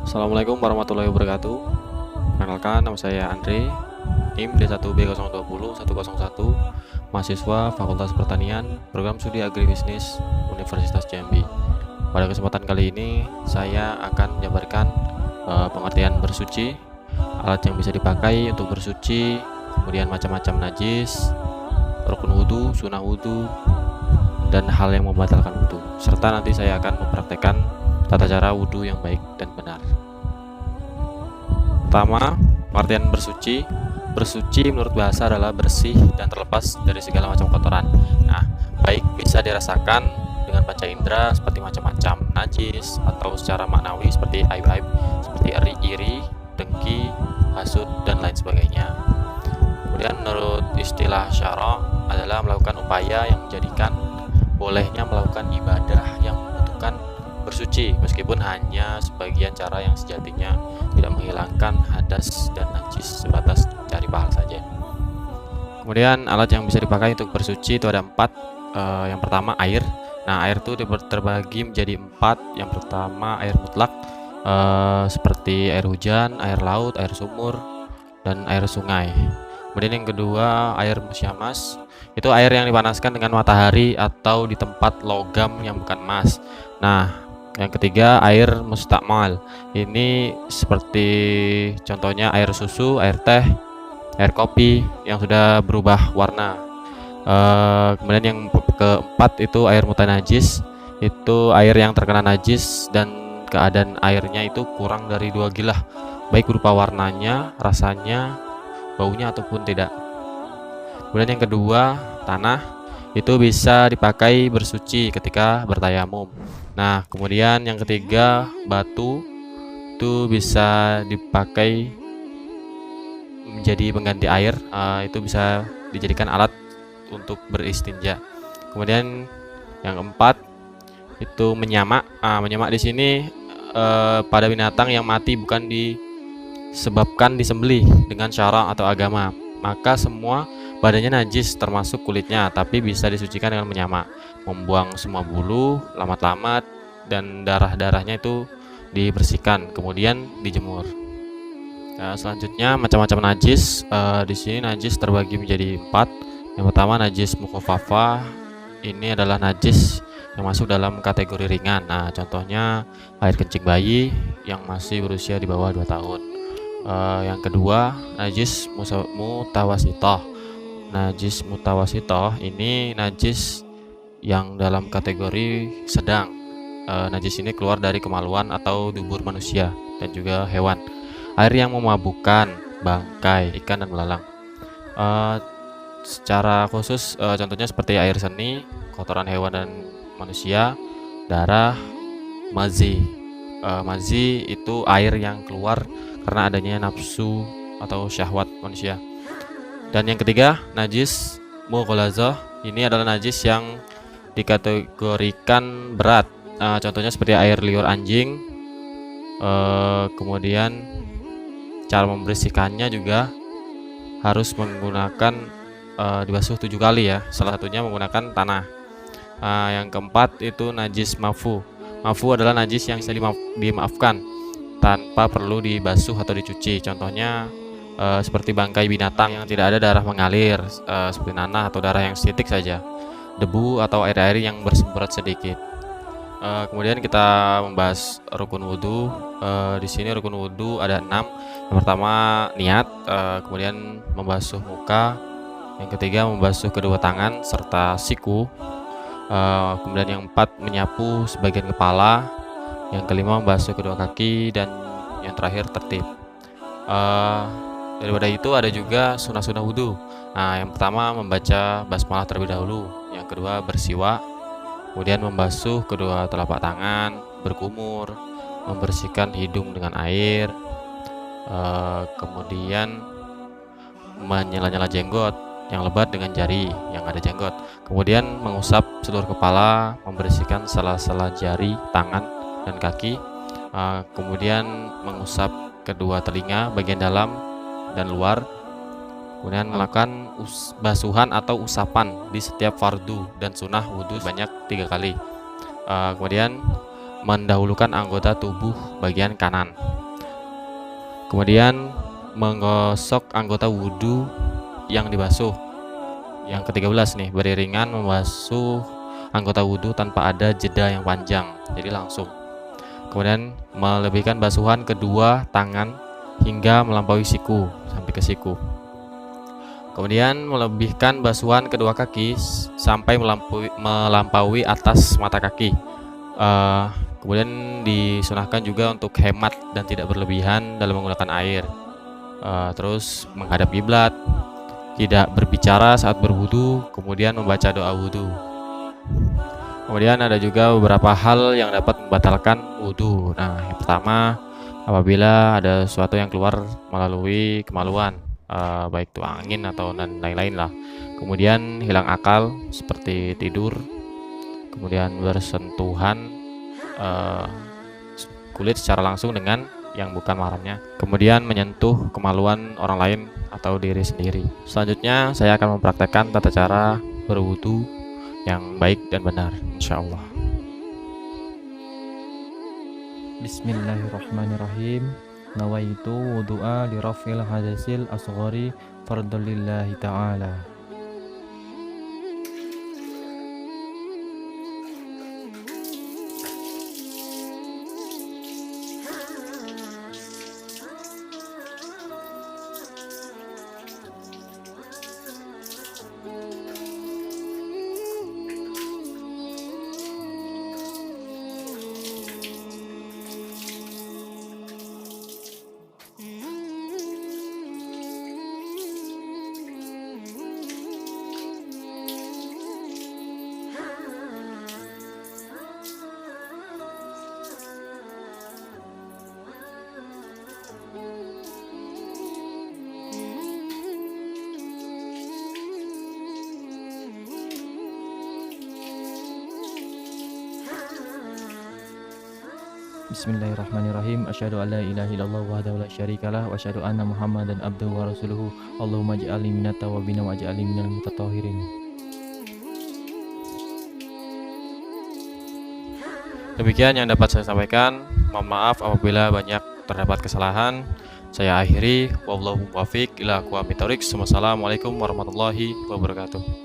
Assalamualaikum warahmatullahi wabarakatuh. Perkenalkan, nama saya Andre, NIM D1B020 101, mahasiswa Fakultas Pertanian, Program Studi Agribisnis, Universitas Jambi. Pada kesempatan kali ini, saya akan menjabarkan pengertian bersuci, alat yang bisa dipakai untuk bersuci, kemudian macam-macam najis, rukun wudhu, sunnah wudhu, dan hal yang membatalkan wudhu. Serta nanti saya akan mempraktekkan tata cara wudhu yang baik dan benar. Pertama, pengertian bersuci. Bersuci menurut bahasa adalah bersih dan terlepas dari segala macam kotoran. Nah, baik bisa dirasakan dengan panca indera seperti macam-macam najis, atau secara maknawi seperti aib-aib seperti iri, dengki, hasud, dan lain sebagainya. Kemudian menurut istilah syara adalah melakukan upaya yang menjadikan bolehnya melakukan ibadah yang membutuhkan bersuci, meskipun hanya sebagian cara yang sejatinya tidak menghilangkan hadas dan najis, sebatas cari pahala saja. Kemudian alat yang bisa dipakai untuk bersuci itu ada 4. Yang pertama air. Nah, air itu terbagi menjadi 4. Yang pertama air mutlak, seperti air hujan, air laut, air sumur, dan air sungai. Kemudian yang kedua air musyamas, itu air yang dipanaskan dengan matahari atau di tempat logam yang bukan emas. Nah, yang ketiga air mustakmal, ini seperti contohnya air susu, air teh, air kopi yang sudah berubah warna. Kemudian yang keempat itu air mutanajis, itu air yang terkena najis dan keadaan airnya itu kurang dari 2 gilah, baik berupa warnanya, rasanya, baunya ataupun tidak. Kemudian yang kedua tanah, itu bisa dipakai bersuci ketika bertayamum. Nah, kemudian yang ketiga batu, itu bisa dipakai menjadi pengganti air, itu bisa dijadikan alat untuk beristinja. Kemudian yang keempat itu menyamak. Menyamak di sini pada binatang yang mati bukan disebabkan disembelih dengan syara atau agama, maka semua badannya najis termasuk kulitnya, tapi bisa disucikan dengan menyamak, membuang semua bulu, lamat-lamat, dan darah-darahnya itu dibersihkan, kemudian dijemur. Nah, selanjutnya macam-macam najis. Di sini najis terbagi menjadi 4. Yang pertama najis mukhafafah, ini adalah najis yang masuk dalam kategori ringan. Nah, contohnya air kencing bayi yang masih berusia di bawah 2 tahun. Yang kedua najis mutawasitoh. Najis mutawasitoh ini najis yang dalam kategori sedang. Najis ini keluar dari kemaluan atau dubur manusia dan juga hewan. Air yang memabukkan, bangkai, ikan, dan belalang. Secara khusus contohnya seperti air seni, kotoran hewan dan manusia, darah, mazi. Mazi itu air yang keluar karena adanya nafsu atau syahwat manusia. Dan yang ketiga najis mughalazah, ini adalah najis yang dikategorikan berat. Contohnya seperti air liur anjing. Kemudian cara membersihkannya juga harus menggunakan dibasuh 7 kali ya, salah satunya menggunakan tanah. Yang keempat itu najis mafu. Mafu adalah najis yang bisa dimaafkan tanpa perlu dibasuh atau dicuci. Contohnya seperti bangkai binatang yang tidak ada darah mengalir, seperti nanah atau darah yang titik saja, debu atau air-air yang bersemburat sedikit. Kemudian kita membahas rukun wudhu. Di sini rukun wudhu ada 6. Yang pertama niat, kemudian membasuh muka. Yang ketiga membasuh kedua tangan serta siku. Kemudian yang 4 menyapu sebagian kepala. Yang kelima membasuh kedua kaki, dan yang terakhir tertib. Daripada itu ada juga sunnah-sunnah wudhu. Nah, yang pertama membaca basmalah terlebih dahulu. Yang kedua bersiwak, kemudian membasuh kedua telapak tangan, berkumur, membersihkan hidung dengan air, kemudian menyela-nyela jenggot yang lebat dengan jari yang ada jenggot, kemudian mengusap seluruh kepala, membersihkan sela-sela jari, tangan, dan kaki, kemudian mengusap kedua telinga bagian dalam dan luar, kemudian melakukan basuhan atau usapan di setiap fardu dan sunnah wudhu sebanyak 3 kali. Kemudian mendahulukan anggota tubuh bagian kanan. Kemudian menggosok anggota wudhu yang dibasuh. Yang ke-13 nih, beriringan membasuh anggota wudhu tanpa ada jeda yang panjang, jadi langsung. Kemudian melebihkan basuhan kedua tangan hingga melampaui siku, sampai ke siku. Kemudian melebihkan basuhan kedua kaki sampai melampaui atas mata kaki. Kemudian disunahkan juga untuk hemat dan tidak berlebihan dalam menggunakan air. Terus menghadap kiblat, tidak berbicara saat berwudu, kemudian membaca doa wudu. Kemudian ada juga beberapa hal yang dapat membatalkan wudu. Nah, yang pertama, apabila ada sesuatu yang keluar melalui kemaluan, baik itu angin atau dan lain-lain lah. Kemudian hilang akal seperti tidur, kemudian bersentuhan kulit secara langsung dengan yang bukan mahramnya, kemudian menyentuh kemaluan orang lain atau diri sendiri. Selanjutnya saya akan mempraktekkan tata cara berwudu yang baik dan benar, insyaallah. Bismillahirrahmanirrahim. Nawaitu wudu'a li raf'il hadasil asghari fardalillahi ta'ala. Bismillahirrahmanirrahim. Asyhadu an la ilaha illallah wahdahu la syarikalah wa asyhadu anna Muhammadan abduhu wa rasuluhu. Allahumma ij'alni minat tawwabin wa ij'alni minal mutatahhirin. Demikian yang dapat saya sampaikan. Mohon maaf apabila banyak terdapat kesalahan. Saya akhiri, wallahu muwaffiq ila aqwamit thoriq. Wassalamualaikum warahmatullahi wabarakatuh.